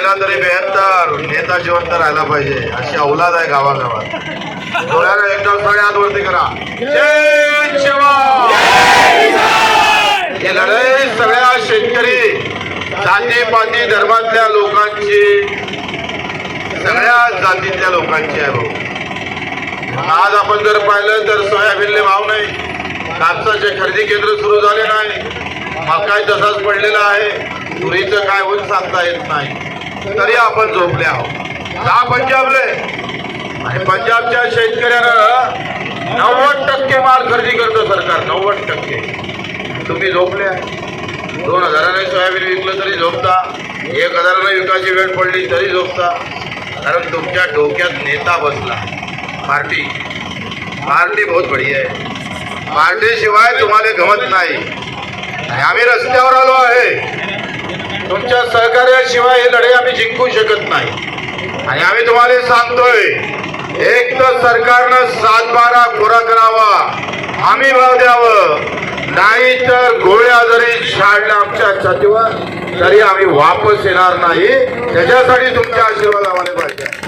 मेला तरी 72 नेता जिवंत राहायला पाहिजे अशी औलाद आहे गावागावात. डोळ्याला एकदा साडे हात वरती करा. जय शिवराय. ही लढाई सगळ्या शेतकरी जाती पाती धर्मातल्या लोकांची, सगळ्या जातीतल्या लोकांची आहे भाऊ. आज आपण जर पाहिलं तर सोयाबीनले भाव नाही, कापसाचे खरेदी केंद्र सुरू झाले नाही, मकाई तसाच पडलेला आहे, तुरीचं काय होऊन सांगता येत नाही, तरी आपण झोपले आहोत. का पंजाबले आणि पंजाबच्या शेतकऱ्यानं 90% माल खरेदी करतं सरकार. 90% तुम्ही झोपले. 2000 सोयाबीन विकलं तरी झोपता, 1000 विकायची वेळ पडली तरी झोपता. कारण तुमच्या डोक्यात नेता बसला. पार्टी बहुत बढिया आहे. पार्टीशिवाय तुम्हाला गमत नाही. आम्ही रस्त्यावर आलो आहे. तुमच्या सहकार्याशिवाय ही लढाई आम्ही जिंकू शकत नाही. आणि आम्ही तुम्हाला सांगतोय, एक तर सरकारनं 7-12 कोरा करावा, आम्ही भाव द्यावं, नाही तर गोळ्या जरी छाडल्या आमच्या छातीवर तरी आम्ही वापस येणार नाही. त्याच्यासाठी तुमचे आशीर्वाद आम्हाला पाहिजे.